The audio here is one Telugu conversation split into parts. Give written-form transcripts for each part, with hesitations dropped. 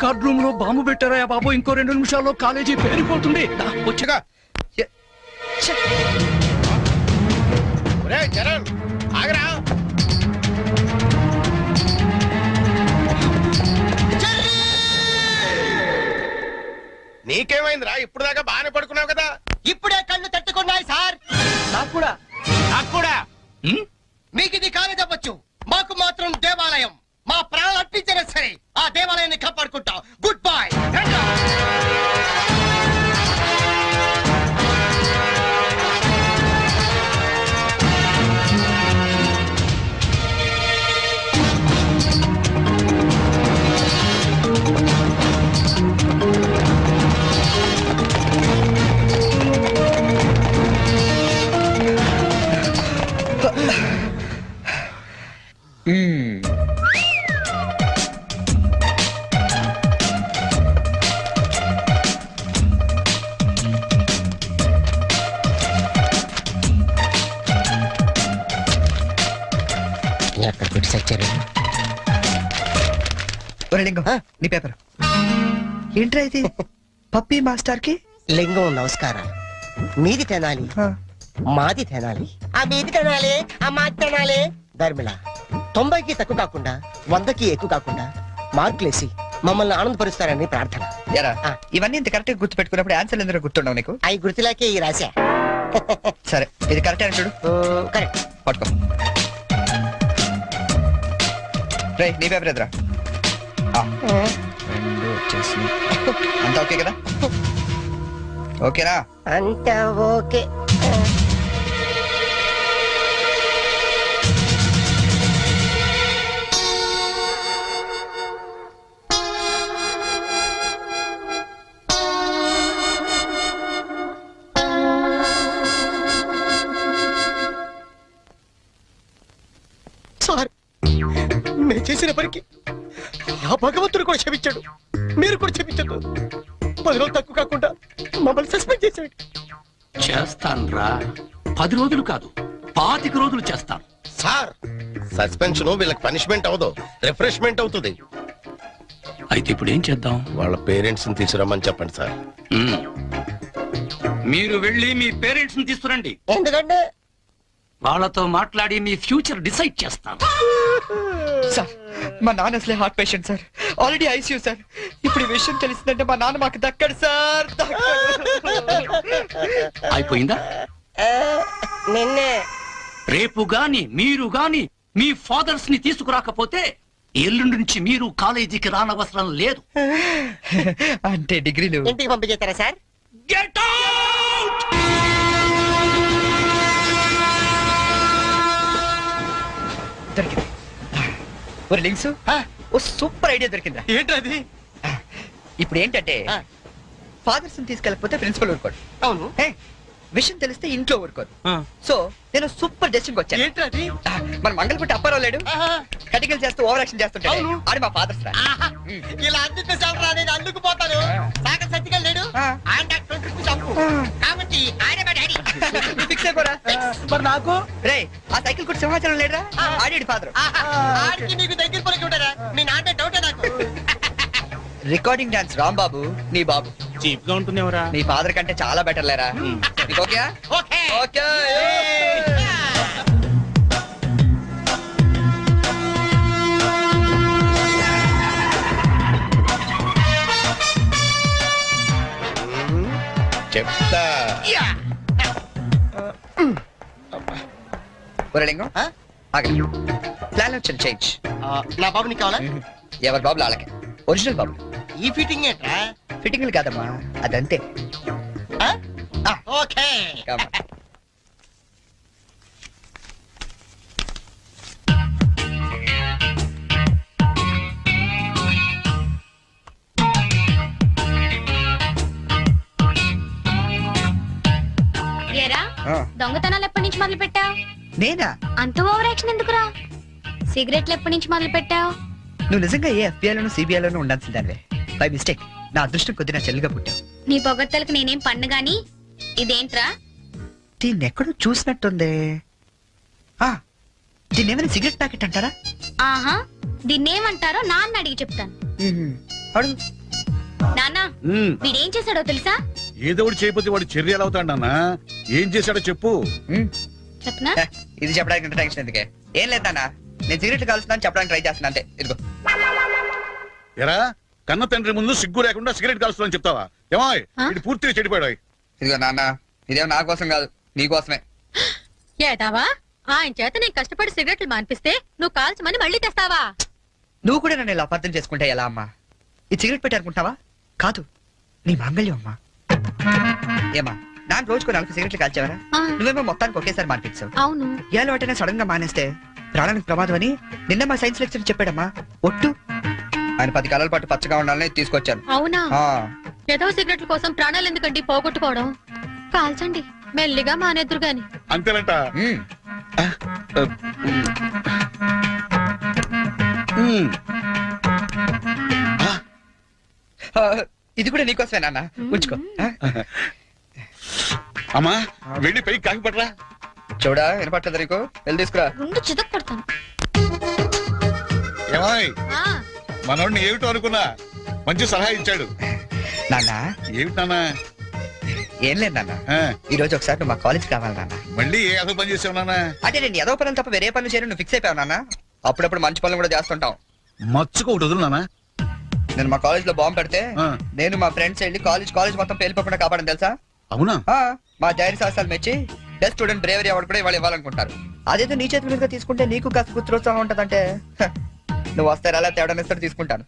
కార్డ్ రూమ్ లో బాంబు పెట్టారా బాబు? ఇంకో 2 నిమిషాల్లో కాలేజీ పేరిపోతుంది. వచ్చగా నీకేమైందిరా? ఇప్పుడు దాకా బాగానే పడుకున్నావు కదా. ఇప్పుడే కళ్ళు తట్టుకున్నాయి సార్. నాకు కూడా మీకు ఇది కాలేజ్ అవ్వచ్చు, మాకు మాత్రం దేవాలయం. మా ప్రాణాలు అర్పించినా సరే ఆ దేవాలయాన్ని కాపాడుకుంటాం. Good bye. లింగం నీ పేపర్ ఏంట్రా ఇది? పప్పీ మాస్టర్ కి లింగం నమస్కారం. మీది తినాలి, మాది తినాలి, ఆ మీది తినాలి, ఆ మాది తినాలి. ధర్మిళ 90కి తక్కువ కాకుండా 100కి ఎక్కువ కాకుండా మార్కులేసి మమ్మల్ని ఆనందపరుస్తారని ప్రార్థన. ఇవన్నీ ఇంత కరెక్ట్ గా గుర్తు పెట్టుకున్నప్పుడు ఆన్సర్ ఎందుకు గుర్తుండవు నీకు? అవి గుర్తులాకే ఈ రాశా. సరే ఇది కరెక్ట్ అని చూడు. కరెక్ట్. పట్టుకో. రే నీ పేపర్ ఎదురా. అంతా ఓకే కదా? ఓకేనా? అంతా ఓకే. సార్, నేను చేసిన పనికి ఆ భగవంతుడు కూడా క్షమించాడు, మీరు కూడా క్షమించదు. 10 రోజులు తక్కువ కాకుండా మమ్మల్ని సస్పెండ్ చేశాడు. చేస్తాను రా. 10 రోజులు కాదు, 25 రోజులు చేస్తాను. సార్, సస్పెన్షన్ వీళ్ళకి పనిష్మెంట్ అవదు, రిఫ్రెష్మెంట్ అవుతుంది. అయితే ఇప్పుడు ఏం చేద్దాం? వాళ్ళ పేరెంట్స్ ని తీసుకురమ్మని చెప్పండి సార్. మీరు వెళ్ళి మీ పేరెంట్స్ ని తీసుకురండి. ఎందుకంటే వాళ్ళతో మాట్లాడి మీ ఫ్యూచర్ డిసైడ్ చేస్తాను. సార్, మా నాన్న అసలే heart patient sir, already ICU sir. ఇప్పుడు ఈ విషయం తెలిసిందంటే మా నాన్న మాకు దక్కడు సార్. అయిపోయిందా? నిన్నే రేపు గాని మీరు గాని మీ ఫాదర్స్ ని తీసుకురాకపోతే ఎల్లుండి నుంచి మీరు కాలేజీకి రానవసరం లేదు. అంటే డిగ్రీలు ఇంటికి పంపించేస్తారా సార్? Get out! దొరికింది. ఒరే లింక్స్, ఓ సూపర్ ఐడియా దొరికిందా? ఏంటది? ఇప్పుడు ఏంటంటే ఫాదర్స్ తీసుకెళ్ళకపోతే ప్రిన్సిపల్ ఊరుకోడు. అవును. విషయం తెలిస్తే ఇంట్లో ఊరుకోదు. సో నేను సూపర్ డెసిషన్ వచ్చాను. ఏంటది? మన మంగళపట్టి అప్పారావు లేడు, కటికలు చేస్తూ ఓవర్ యాక్షన్ చేస్తుంటాడు. ఆడు మా ఫాదర్స్ రా. ఇలా అందితే చాలు రా, నేను అందుకు పోతాను. సాగర్ సత్తిగా లేడు, ఆయన డాక్టర్ చంపు కాబట్టి ఆయన మా డాడీ. ఫిక్స్ అయిపోరా. మరి నాకు రే ఆ సైకిల్ కూడా సింహాచలం లేడురా, ఆడి ఫాదర్. ఆడికి నీకు దగ్గర పనికి ఉంటారా? మీ నాన్న డౌటే నాకు. రికార్డింగ్ డాన్స్ రాంబాబు నీ బాబు చీప్ గా ఉంటుంది ఎవరా? నీ ఫాదర్ కంటే చాలా బెటర్ లేరా. Okay okay okay. చెప్తా. లింగం ప్లాన్ వచ్చింది చేంజ్. నా బాబు నీకు కావాలా? ఎవరి బాబులు వాళ్ళకి. ఒరిజినల్ బాబులు. ఈ ఫిట్టింగ్ ఏంట్రా? ఫిట్టింగ్లు కాదమ్మా, అదంతే. ఓకే. దొంగతనాలు ఎప్పటి నుంచి మొదలు పెట్టావు? నేనా? అంత ఓవర్ యాక్షన్ ఎందుకురా? సిగరెట్లు ఎప్పటి నుంచి మొదలు పెట్టావు? నువ్వు నిజంగా ఏ FBI లోనూ CBI లోనూ ఉండాల్సిందానివే. బై మిస్టేక్ నా అదృష్టం కొద్ది నా చెల్లిగా పుట్టావు. నీ పొగడ్తలకు నేనేం పన్ను గాని. ఇదేంట్రా? దీన్ని ఎక్కడో చూసినట్టుంది. దీన్ని ఏమైనా సిగరెట్ ప్యాకెట్ అంటారా? ఆహా దీన్నేమంటారో నాన్న అడిగి చెప్తాను. అడుగు. నాన్న వీడేం చేశాడో తెలుసా? ఏదో ఒకటి చేయకపోతే వాడు చర్యలు అవుతాడు నాన్న. ఏం చేశాడో చెప్పు. చెప్పనా? హ, ఇది చెప్పడానికి ఇంత టెన్షన్ ఎందుకే? ఏం లేదు నాన్న, నేను సిగరెట్లు కలుస్తున్నాను చెప్పడానికి ట్రై చేస్తున్నా అంతే. ఇదిగో. ఎరా కన్న తండ్రి ముందు సిగ్గు లేకుండా సిగరెట్ కాల్చుకోవాలని చెప్తావా? ఏమో ఇది పూర్తిగా చెడిపోయాడు. ఇదిగో నాన్న, ఇదేం నా కోసం కాదు, నీ కోసమే. ఏదావా ఆయన చేత నేను కష్టపడి సిగరెట్లు మాన్పిస్తే నువ్వు కాల్చమని మళ్ళీ తెస్తావా? నువ్వు కూడా నన్ను ఇలా అపార్థం చేసుకుంటే ఎలా అమ్మా? ఈ సిగరెట్ పెట్టి అనుకుంటావా? కాదు, నీ మాంగళ్యం అమ్మా. ఏమా నాన్న రోజుకు 4 సిగరెట్లు కాల్చేవరా? ఆ. నువ్వేమో మొత్తానికి ఒకేసారి మాన్పించావు. అవును. ఏ అలవాటైనా సడన్ గా మానేస్తే ప్రాణానికి ప్రమాదం అని నిన్న మా సైన్స్ లెక్చర్ చెప్పాడమ్మా. ఒట్టు ఆయన 10 కాలాల పాటు పచ్చగా ఉండాలని తీసుకొచ్చాను. అవునా? ఆ, ఏదో సిగరెట్ల కోసం ప్రాణాలు ఎందుకండి పోగొట్టుకోవడం? కాల్చండి, మెల్లిగా మానేద్దురు గాని. అంతేనంట. ఉమ్. ఆ, ఇది కూడా నీకోసమే నాన్న, ఉంచుకో. ఆ? అమ్మా వెళ్ళి పైకి కాకి పట్టరా. చూడా వినపట్టదు నీకు? వెళ్ళి తీసుకురా. గుండు చితక్ కొడతాను. ఏమాయ్ ఆ, మనోడిని ఏమిటో అనుకున్నా మంచి సలహా ఇచ్చాడు. నాన్న ఏమిటి నాన్న? ఏం లేదు నాన్న, ఆ, ఈ రోజు ఒకసారి నువ్వు మా కాలేజ్ కావాలి నాన్న. మళ్ళీ ఏ అసలు పని చేసావు నాన్న? అంటే నేను ఏదో పనులు తప్ప వేరే పనులు చేయను నువ్వు ఫిక్స్ అయిపోయావు నాన్న. అప్పుడప్పుడు మంచి పనులు కూడా చేస్తుంటాం. మచ్చుకు ఒకటి వదులు నాన్న. నేను మా కాలేజ్ లో బాంబు పెడితే ఆ. నేను మా ఫ్రెండ్స్ వెళ్ళి కాలేజ్ మొత్తం పేలిపోకుండా కాపాడని తెలుసా? అవునా? ఆ, మా ధైర్య సాహసాలు మెచ్చి బెస్ట్ స్టూడెంట్ బ్రేవరీ అవార్డు కూడా ఇవాళ ఇవ్వాలనుకుంటారు. అదేదో నీ చేతుల మీదుగా తీసుకుంటే నీకు కాస్త గుర్తురోత్సాహం ఉంటదంటే నువ్వు వస్తే అలా తేడా ఇస్తాడు తీసుకుంటాను.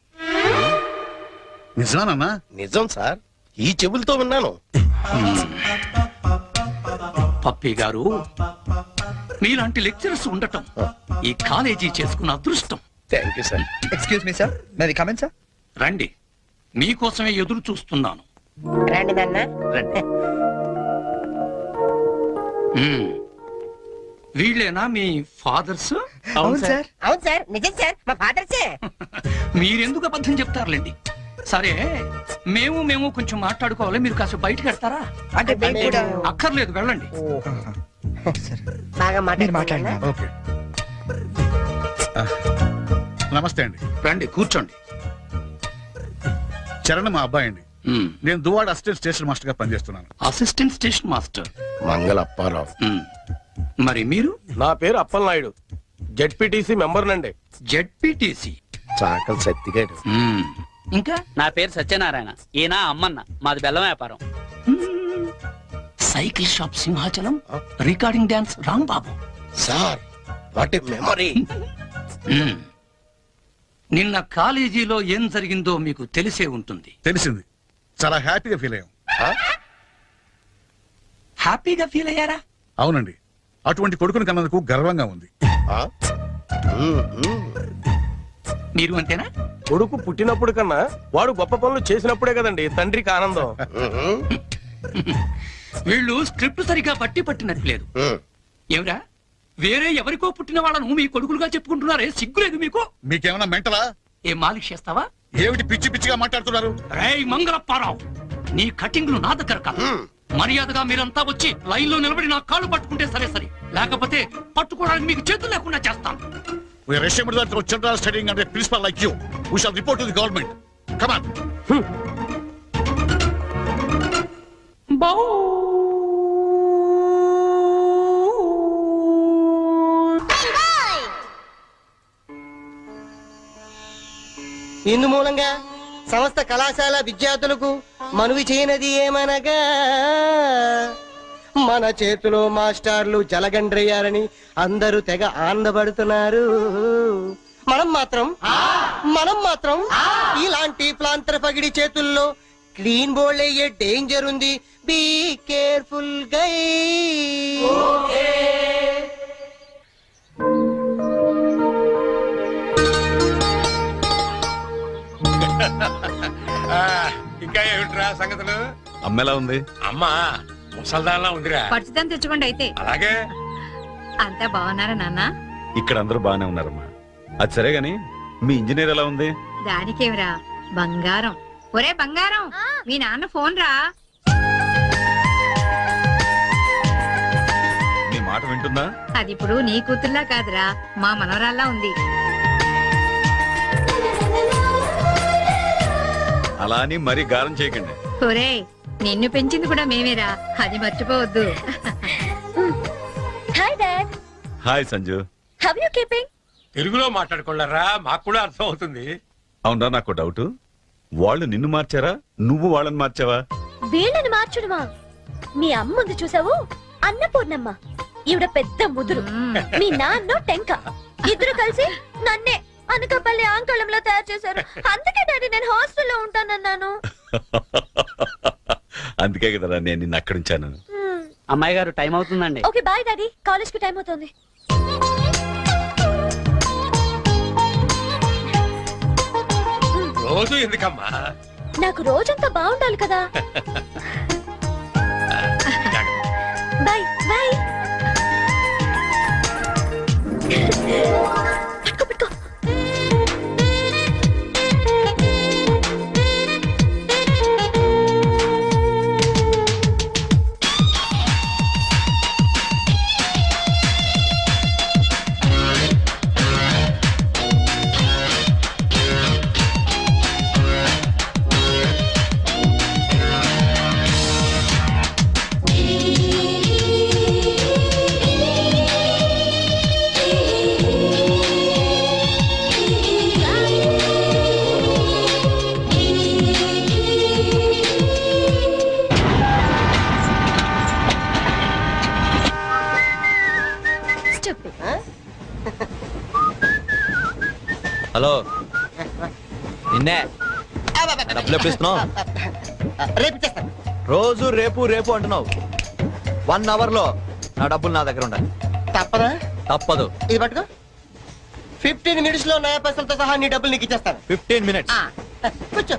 నిజమా నాన్న? నిజం సార్, ఈ చెవులతో విన్నాను. పప్పి గారు మీలాంటి లెక్చరర్స్ ఉండటం ఈ కాలేజీ చేసుకున్న అదృష్టం. Thank you sir. Excuse me sir, నాది కమెంట్ సార్. రండి, మీకోసమే ఎదురు చూస్తున్నాను. రండి నాన్న. మ్మ్. వీళ్ళేనా మీ ఫాదర్స్? అవును సార్. అవును సార్, నిజం సార్, మా ఫాదర్సే. మీరెందుకు అబద్ధం చెప్తారులేండి. సరే మేము కొంచెం మాట్లాడుకోవాలి, మీరు కాస్త బయటకు వెళ్తారా? అంటే మేము కూడా అక్కర్లేదు, వెళ్ళండి. సరే. బాగా మీరు మాట్లాడినా ఓకే. ఆ, నమస్తే అండి. రండి కూర్చోండి. చరణ్ మా అబ్బాయి అండి. మ్మ్. నేను దువాడ అసిస్టెంట్ స్టేషన్ మాస్టర్ గా పనిచేస్తున్నాను. Assistant station master. మంగళ అప్పారావు. మ్మ్. మరి మీరు? నా పేరు అప్పలనాయుడు, జెడ్పీటీసీ మెంబర్ నండి. జెడ్పీటీసీ. చాకల్ సత్తిగాడు. ఇంకా నా పేరు సత్యనారాయణ, ఈయన అమ్మన్న, మాది బెల్లం వ్యాపారం. Cycle shop Simhachalam, recording dance Rambabu. Sir what a memory. మ్మ్. నిన్న కాలేజీలో ఏం జరిగిందో మీకు తెలిసే ఉంటుంది. తెలిసింది. చాలా హ్యాపీగా ఫీల్ అయ్యాం. హ్యాపీగా ఫీల్ అయ్యారా? అవునండి, అటువంటి కొడుకుని కన్నందుకు గర్వంగా ఉంది. మీరు అంతేనా? కొడుకు పుట్టినప్పుడు కన్నా వాడు గొప్ప పనులు చేసినప్పుడే కదండి తండ్రికి ఆనందం. వీళ్ళు స్క్రిప్ట్ సరిగా పట్టినట్లేదు. ఏమిరా, వేరే ఎవరికో పుట్టిన వాళ్ళను మీ కొడుకులుగా చెప్పుకుంటున్నారే, సిగ్గులేదు మీకు? మీకేమైనా మెంటలా? ఏ మాలిష్ చేస్తావా? ఏమిటి పిచ్చి పిచ్చిగా మాట్లాడుతున్నారు? రేయ్ మంగళప్పారావు, నీ కటింగ్లు నా దగ్గర కాదు. మర్యాదగా మీరంతా వచ్చి లైన్ లో నిలబడి నా కాళ్ళు పట్టుకుంటే సరే, లేకపోతే పట్టుకోవడానికి మీకు చేతులు లేకుండా చేస్తాను. We are ashamed that our children are studying under a principal like you. We shall report to the government. Come on. ఇందు మూలంగా సమస్త కళాశాల విద్యార్థులకు మనవి చేయనది ఏమనగా, మన చేతిలో మాస్టర్లు జలగండ్రయ్యారని అందరూ తెగ ఆనందపడుతున్నారు. మనం మాత్రం ఇలాంటి ప్లాంతర పగిడి చేతుల్లో క్లీన్ బోల్డ్ అయ్యే డేంజర్ ఉంది. బీ కేర్ఫుల్ గై. ఇంకా ఏమిట్రా సంగతులు? అమ్మెలా ఉంది? అమ్మా ముసల్దాన్లా ఉందిరా. పచ్చిదాన్ని తెచ్చుకోండి అయితే. అలాగే. అంతా బాగున్నారా నాన్న? ఇక్కడ అందరూ బాగానే ఉన్నారమ్మా. అది సరే గాని మీ ఇంజనీర్ ఎలా ఉంది? దానికేమిరా బంగారం. ఒరే బంగారం, మీ నాన్న ఫోన్ రా. నీ మాట మాట వింటుందా? అది ఇప్పుడు నీ కూతుర్లా కాదురా, మా మనవరాల్లా ఉంది. అలా అని మరీ గారం చేయకండి. ఒరేయ్, నిన్ను పెంచింది కూడా మేమేరా, అది మర్చిపోవద్దు. Hi dad, hi Sanju. How you keeping? తెలుగులో మాట్లాడుకోలేరా, మాకు కూడా అర్థం అవుతుంది. అవునరా, నాకు డౌట్. వాళ్ళు నిన్ను మార్చారా, నువ్వు వాళ్ళని మార్చావా? వీళ్ళని మార్చుడుమా? మీ అమ్మ ఉంది చూసావు, అన్నపూర్ణమ్మ. ఈవిడ పెద్ద ముదురు, మీ నాన్న టెంక. ఇద్దరు కలిసి నన్నే అనకాపల్లి ఆంకళంలో తయారు చేశారు. అందుకే డాడీ నేను హాస్టల్లో ఉంటానన్నాను. అందుకే కదరా నేను నిన్ను అక్కడ ఉంచాను. అమ్మాయి గారు టైం అవుతుందండి. ఓకే బాయ్ డాడీ, కాలేజ్ కి టైం అవుతుంది. రోజు ఎందుకమ్మా? నాకు రోజంతా బాగుండాలి కదా. Bye bye. పట్టుకో పట్టుకో. హలో, నిన్నే డబ్బులు ఎప్పుడు ఇస్తున్నావు? రేపు ఇచ్చేస్తాను. రోజు రేపు రేపు అంటున్నావు. 1 అవర్ లో నా డబ్బులు నా దగ్గర ఉండాలి. తప్పదా? తప్పదు. ఇది పట్టుకో. 15 మినిట్స్ లో నయా పైసలతో సహా నీ డబ్బులు నీకు ఇచ్చేస్తాను. 15 మినిట్స్. కూర్చో.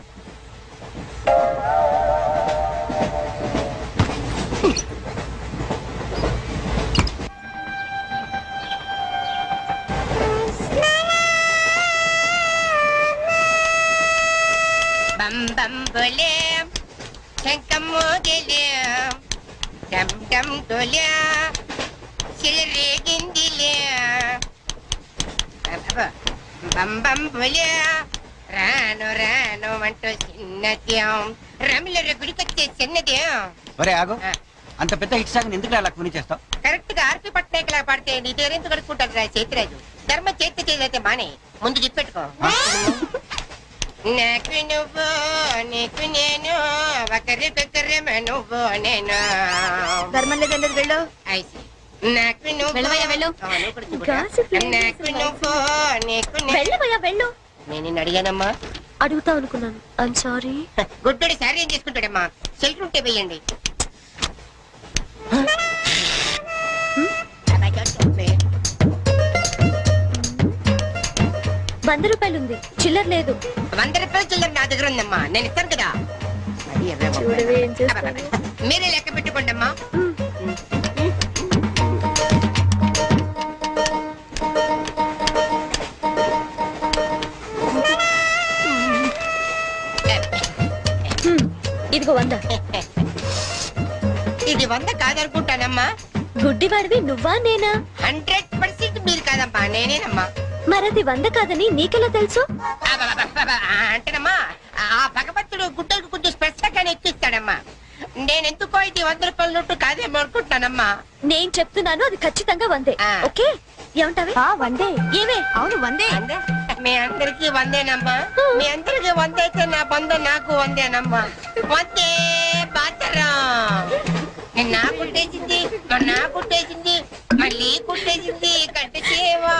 బం బం బోలే శంఖం మోగిలే డమ్ డమ్ డోలే సిలరేగిందిలే బం బం బోలే రాను రాను అంటూ చిన్నదేం రమిల గుడికొచ్చే చిన్నదేం. ఒరే ఆగు, అంత పెద్ద హిట్ సాంగ్ ఎందుకు అలా కొని చేస్తావు? కరెక్ట్ గా ఆర్పి పట్నాయక్ లా పాడితే నీ పేరెందుకు కడుక్కుంటారు రా చేతిరాజు. ధర్మ చేతి చేదైతే మానే ముందు చెప్పెట్టుకో. నాకు నువ్వు నీకు నేను ఒకరికొకరు నువ్వు నేను. ధర్మం లేదన్నది వెళ్ళు. ఐసి నాకు నువ్వు వెళ్ళవయ్యా, వెళ్ళు. నువ్వు కూడా చూడు. నాకు నువ్వు నీకు వెళ్ళవయ్యా వెళ్ళు. నేను నిన్ను అడిగానమ్మా. అడుగుతా అనుకున్నాను. I'm sorry. గుడ్డోడి సారీ ఏం చేసుకుంటాడమ్మా? షెల్టర్ ఉంటే వేయండి. ₹100 ఉంది, చిల్లర లేదు. 100 రూపాయలు చిల్లర నా దగ్గర ఉందమ్మా, నేను ఇస్తాను కదా. చూడవే ఏం చేస్తాను. మీరే లెక్క పెట్టుకోండి అమ్మా. ఇదిగో 100. ఇది 100 కాదనుకుంటానమ్మా. గుడ్డివాడివి నువ్వా నేనా? 100% మీరు కాదమ్మా, నేనేనమ్మా. మరది 100 కాదని నీకెలా తెలుసు? అంటేనమ్మా, ఆ భగవంతుడు గుడ్డలకు కొంచెం స్పెషల్గానే ఎక్కిస్తాడమ్మా. నేనెందుకో ఇది 100 రూపాయల నోటు కాదేమో అనుకుంటున్నానమ్మా. నేను చెప్తున్నాను, అది ఖచ్చితంగా 100. ఆ. ఓకే, ఏమంటావే? 100. ఏమే? అవును 100. మీ అందరికి 100నమ్మా. మీ అందరికి 100 అయితే నా బంధం నాకు 100నమ్మా. 100 బాతరం. నా కుట్టేసింది, నా కుట్టేసింది, మళ్ళీ కుట్టేసింది గడ్డ చేవా.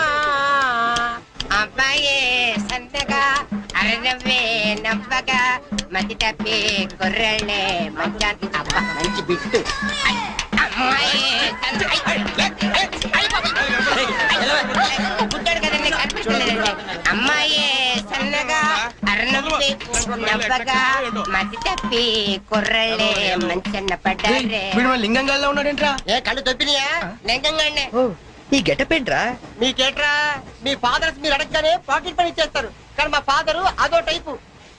అబ్బాయే సంతగా అరనవ్వే నవ్వగా మతి తప్పి కుర్రళ్ళే మంచి అబ్బా మంచి బిట్టు. అమ్మాయి పుట్టాడు కదండి, కనిపించలేదండి. అమ్మాయే సన్నగా అరనవ్వే నవ్వగా మతి తప్పి కుర్రళ్ళే మంచన్న పడ్డారే. లింగంగా ఉన్నాడేంట్రా? ఏ కళ్ళు తప్పినాయా? లింగంగానే. ఈ గెటప్ ఏంట్రా? మీకేట్రా, మీ ఫాదర్స్ మీరు అడగగానే పాకెట్ పని ఇచ్చేస్తారు. కానీ మా ఫాదరు అదో టైపు.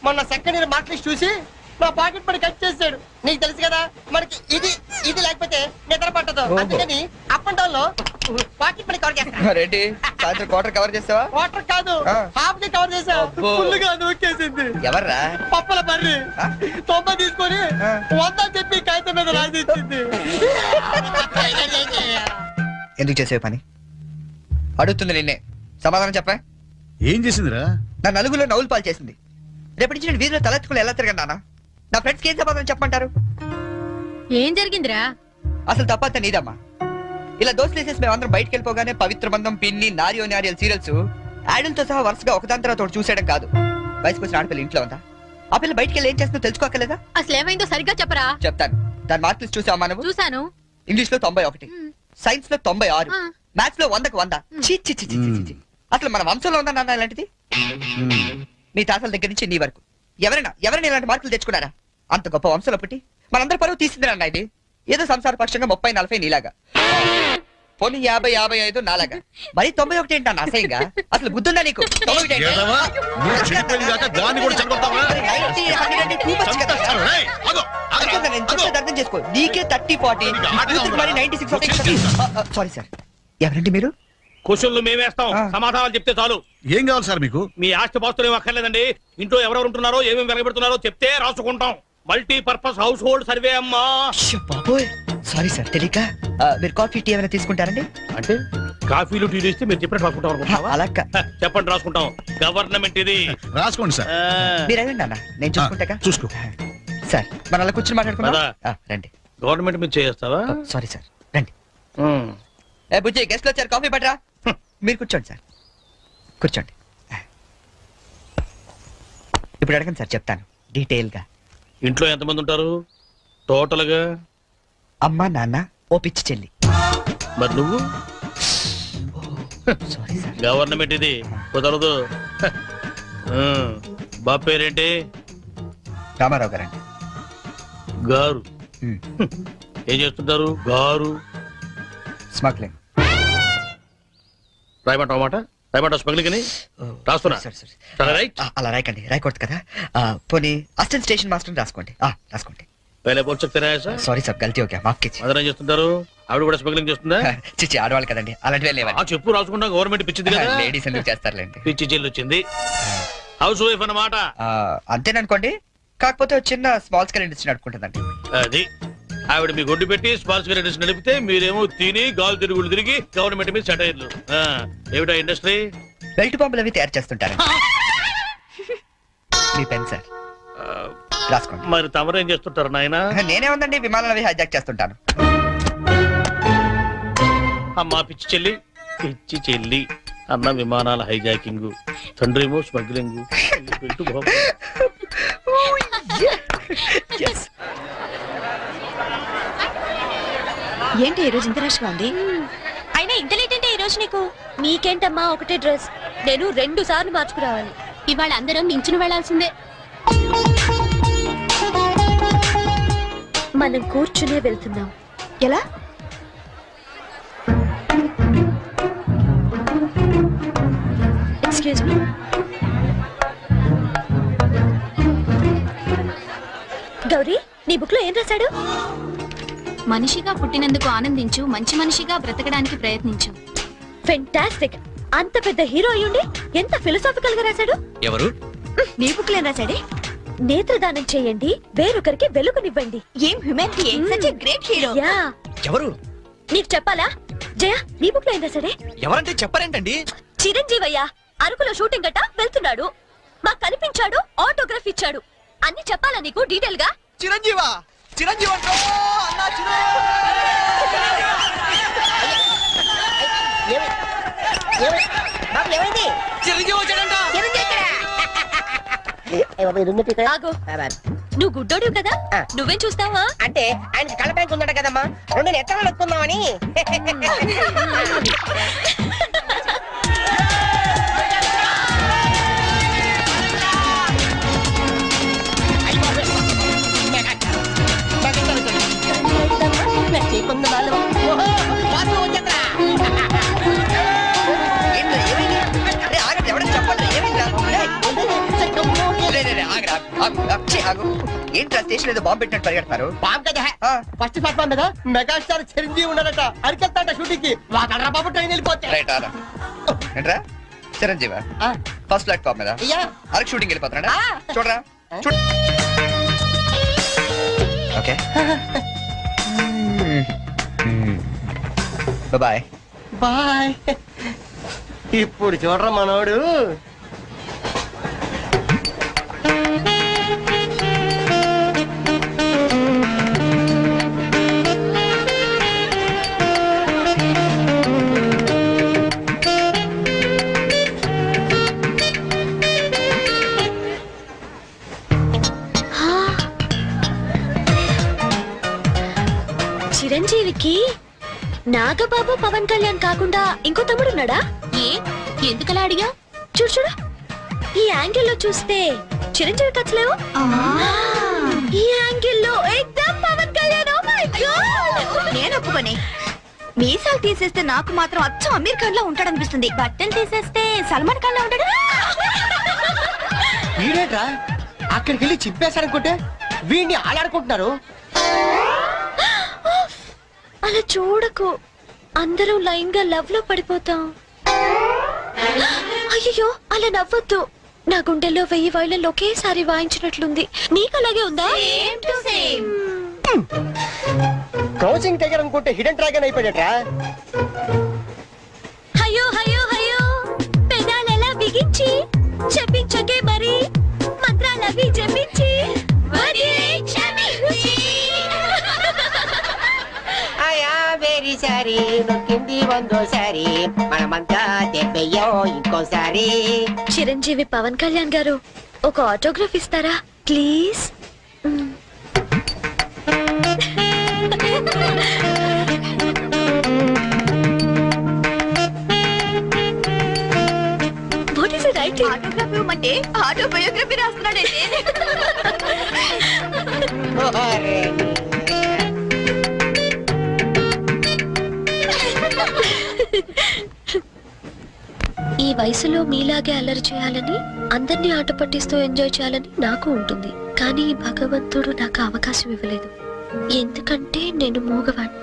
మొన్న సెకండ్ ఇయర్ మార్క్ లిస్ట్ చూసి నా పాకెట్ మనీ కట్ చేసాడు. నీకు తెలుసు కదా మనకి ఇది ఇది లేకపోతే నిద్ర పట్టదు. అందుకని అప్ అండ్ డౌన్ లో పాకెట్ మనీ కవర్ చేస్తా. రెడ్డి సాయంత్రం క్వార్టర్ కవర్ చేస్తావా? వాటర్ కాదు, హాఫ్ కి కవర్ చేసా. అబ్బో. ఫుల్ గా నూకేసింది. ఎవర్రా? పప్పల బర్రి 90 తీసుకొని 100 చెప్పి కాగితం మీద రాసిచ్చింది. ఎందుకు చేసే పని అడుగుతుంది నిన్నే, సమాధానం చెప్పా. ఏం చేసిందిరా? నా నలుగులో నవ్వులు పాలు చేసింది. రేపటి నుంచి నేను వీధిలో తలెత్తుకుని ఎలా తిరగను నాన్న? నా ఫ్రెండ్స్కి ఏం సమాధానం చెప్పమంటారు? ఏం జరిగిందిరా? అసలు తప్పంతా నీదమ్మా. ఇలా దోస్తులు వేసేసి మేమందరం బయటకు వెళ్ళిపోగానే పవిత్ర బంధం, పిన్ని, నారియో నారియల్ సీరియల్స్ యాడల్తో సహా వరుసగా ఒకదాని తర్వాత ఒకటి చూసేయడం కాదు. వయసుకు వచ్చిన ఆడపిల్ల ఇంట్లో ఉందా? ఆ పిల్ల బయటకు వెళ్ళి ఏం చేస్తుందో తెలుసుకోకలేదా? అసలు ఏమైందో సరిగ్గా చెప్పరా. చెప్తాను. దాని మార్కులు చూసావా నువ్వు? చూసాను. ఇంగ్లీష్ లో 91, సైన్స్ లో 96, మ్యాథ్స్ లో 100కు 100. ఛీ, ఛీ, ఛీ, ఛీ, ఛీ, ఛీ. అసలు మన వంశంలో ఉందా నాన్న ఇలాంటిది? మీ తాతల దగ్గర నుంచి నీ వరకు ఎవరైనా ఇలాంటి మార్కులు తెచ్చుకున్నారా? అంత గొప్ప వంశంలో పుట్టి మనందరి పరువు తీసింది నాన్న ఇది. ఏదో సంసార పక్షంగా 30-40 నీలాగా, పోనీ 50-55 నాలాగా, మరి 91 ఏంటి అన్న అసహ్యంగా? అసలు బుద్ధుందా నీకు? 91 ఏంటి? ఏదవా? నువ్వు చెడిపోయింది కాక దాన్ని కూడా చెడగొడతావా? 90, 100 అంటే too much కదా. ఏయ్, ఆగు, ఆగు, అనుకుంటా, నేను ఆగు. చెప్పేది అర్థం చేసుకో. నీకే 30-40, కూతురికి మరి 96. సారీ సార్, ఎవరండి మీరు? క్వశ్చన్లు మేమేస్తాం, సమాధానాలు చెప్తే చాలు. ఏం కావాలి సార్ మీకు? మీ ఆస్తి పాస్తులు ఏం అక్కర్లేదండి. ఇంట్లో ఎవరెవరు ఉంటున్నారో ఏమేమి వెలగబెడుతున్నారో చెప్తే రాసుకుంటాం. మల్టీపర్పస్ హౌస్ హోల్డ్ సర్వే అమ్మా. బాబోయ్, సారీ సార్, తెలియక. మీరు కాఫీ టీ ఏమైనా తీసుకుంటారండి? అంటే కాఫీలు టీలు ఇస్తే మీరు చెప్పినట్టు రాసుకుంటాం అనుకుంటున్నావా? అలా చెప్పండి, రాసుకుంటాం. గవర్నమెంట్ ఇది. రాసుకోండి సార్. మీరు వెళ్ళండి అన్న, నేను చూసుకుంటాగా. చూసుకో. సార్ మన అలా కూర్చొని మాట్లాడుకుందాం. రండి. గవర్నమెంట్ మీద చేస్తావా? సారీ సార్, రండి. ఏ బుజ్జి, గెస్ట్లు వచ్చారు, కాఫీ పట్టరా. మీరు కూర్చోండి సార్, కూర్చోండి. ఇప్పుడు అడగండి సార్, చెప్తాను డీటెయిల్ గా. ఇంట్లో ఎంతమంది ఉంటారు టోటల్ గా? అమ్మ, నాన్న, ఓ పిచ్చి చెల్లి. మరి నువ్వు? Sorry sir. గవర్నమెంట్ ఇది, కుదరదు. బాబు పేరేంటి? రామారావు గారండి. గారు. ఏం చేస్తుంటారు గారు? స్మగ్లింగ్. రాయమంటావు మాట? రాయమంటావు స్మగ్లింగ్ అని? రాస్తున్నా. సరే, రైట్. అలా రాయకండి, రాయకూడదు కదా. పోనీ అసిస్టెంట్ స్టేషన్ మాస్టర్ రాసుకోండి. రాసుకోండి. పहले बोल सकते रहे सर. సారీ సార్, గల్తీ ఓకే, మాఫ్ कीजिए. మదర్ ఏం చేస్తుంటారు? ఆవిడ కూడా స్మగ్లింగ్ చేస్తుందా? చిచ్చి, ఆడవాళ్ళు కదండి, అలాంటివే లేవండి. చెప్పు, రాసుకుంటా. గవర్నమెంట్ పిచ్చింది కదా. లేడీస్ ఎందుకు చేస్తారులేండి. పిచ్చి చెల్లి వచ్చింది. హౌస్ వైఫ్ అన్నమాట. అంతేననుకోండి, కాకపోతే ఒక చిన్న స్మాల్ స్కేల్ ఇండస్ట్రీ నడుపుకుంటుందండి. అది ఆవిడ మీ గొడ్డు పెట్టి స్మాల్ స్కేల్ ఇండస్ట్రీ నడిపితే మీరేమో తిని గాలు తిరుగులు తిరిగి గవర్నమెంట్ మీద సెటైర్లు. ఏమిటా ఇండస్ట్రీ? బెల్ట్ బాంబులు అవి తయారు చేస్తుంటారు. మీ పెన్ సార్, రాసుకోండి. మరి తమరేం చేస్తుంటారు నాయన? నేనే ఉందండి, విమానాలు అవి హైజాక్ చేస్తుంటాను. అమ్మా పిచ్చి చెల్లి, పిచ్చి చెల్లి అన్న విమానాల హైజాకింగ్, తండ్రేమో స్మగ్లింగ్. ఏంటి ఈ రోజు ఇంత రష్ గా ఉంది? అయినా ఇంత లేట్ అంటే ఈ రోజు నీకు? నీకేంటమ్మా ఒకటే డ్రెస్, నేను 2 సార్లు మార్చుకురావాలి. ఇవాళ అందరం నించుని వెళ్లాల్సిందే. మనం కూర్చునే వెళ్తున్నాం. ఎలా? Excuse me. గౌరీ, నీ బుక్ లో ఏం రాశాడు? మనిషిగా పుట్టినందుకు ఆనందించు, మంచి మనిషిగా బ్రతకడానికి ప్రయత్నించు. ఫెంటాస్టిక్. అంత పెద్ద హీరో అయ్యుండి ఎంత ఫిలసాఫికల్ గా రాశాడు. ఎవరు? నీ బుక్ లో రాశాడే, నేత్రదానం చేయండి, వేరొకరికి వెలుగునివ్వండి. ఏం humanity, such a great hero. Yeah. ఎవరు? నీకు చెప్పాలా? జయ, నీ బుక్ లో ఏం రాశాడే? ఎవరంటే చెప్పరేంటండి? చిరంజీవయ్యా, అరకులో షూటింగ్ గట్ట వెళ్తున్నాడు, మాకు కనిపించాడు, ఆటోగ్రాఫ్ ఇచ్చాడు. అన్ని చెప్పాలా నీకు డీటెయిల్ గా? చిరంజీవా? చిరంజీవి అంటో అన్నా, చిరంజీవి వచ్చాడంట. ఆగు. నువ్వు గుడ్డోడు కదా, నువ్వేం చూస్తావా? అంటే ఆయన కళ్ళ బ్యాంక్ ఉందట కదమ్మా, 2 ఎత్తనాలు వస్తున్నామని. ఆగు. ఏంట్రా స్టేషన్ ఏదో బాంబు పెట్టినట్టు పరిగెడతారు బామ్ కదా ఆ, ఫస్ట్ ప్లాట్ఫామ్ మీద మెగాస్టార్ చిరంజీవి ఉన్నాడట అరికెళ్తాడ షూటింగ్ కి వాకడరా బాబు ట్రైన్ వెళ్ళిపోతే రైట్ ఆరా ఏంట్రా చిరంజీవా ఆ, ఫస్ట్ ప్లాట్ఫామ్ మీద అయ్యా అరకు షూటింగ్ వెళ్ళిపోతున్నాడా ఆ. చూడరా చూడు ఓకే బాయ్ బాయ్ ఇప్పుడు చూడరా మనోడు చిరంజీవికి నాగబాబు పవన్ కళ్యాణ్ కాకుండా ఇంకో తమ్ముడు ఉన్నాడా? ఏ ఎందుకలా అడిగా? చూడు చూడు, ఈ యాంగిల్ లో చూస్తే చిరంజీవి కచ్చలేవు, ఈ యాంగిల్ లో ఏకదమ్ Pavan Kalyan. Oh my God, నేను ఒప్పుకోనే. మీసాలు తీసేస్తే నాకు మాత్రం అచ్చం అమీర్ ఖాన్ లా ఉంటాడనిపిస్తుంది, బట్టలు తీసేస్తే సల్మాన్ ఖాన్ లా ఉంటాడు. వీడేట్రా అక్కడికి వెళ్ళి చింపేశారనుకుంటే వీడిని ఆలాడుకుంటున్నారు. అలా చూడకు, అందరూ లైన్ గా లవ్ లో పడిపోతాం. అయ్యో అలా నవ్వొద్దు, నా గుండెల్లో 1000 వైలెన్లు ఒకేసారి వాయించినట్లుంది. నీకు అలాగే ఉందా? క్రౌచింగ్ టైగర్ అనుకుంటే హిడెన్ డ్రాగన్ అయిపోయాడట్రా. అయ్యో అయ్యో అయ్యో, పెదాలెలా బిగించి చెప్పించకే మరి, మంత్రాలవి జపించి అయా వెరీ సారీ నొక్కింది వందోసారి మనమంతా దెబ్బయ్యో ఇంకోసారి. చిరంజీవి పవన్ కళ్యాణ్ గారు, ఒక ఆటోగ్రాఫ్ ఇస్తారా please? What is it writing? Autograph ఇవ్వమంటే ఆటోబయోగ్రఫీ రాస్తున్నాడంటే. ఈ వయసులో మీలాగే అల్లరి చేయాలని, అందరినీ ఆట పట్టిస్తూ ఎంజాయ్ చేయాలని నాకు ఉంటుంది. కానీ భగవంతుడు నాకు అవకాశం ఇవ్వలేదు, ఎందుకంటే నేను మూగవాణ్ణి.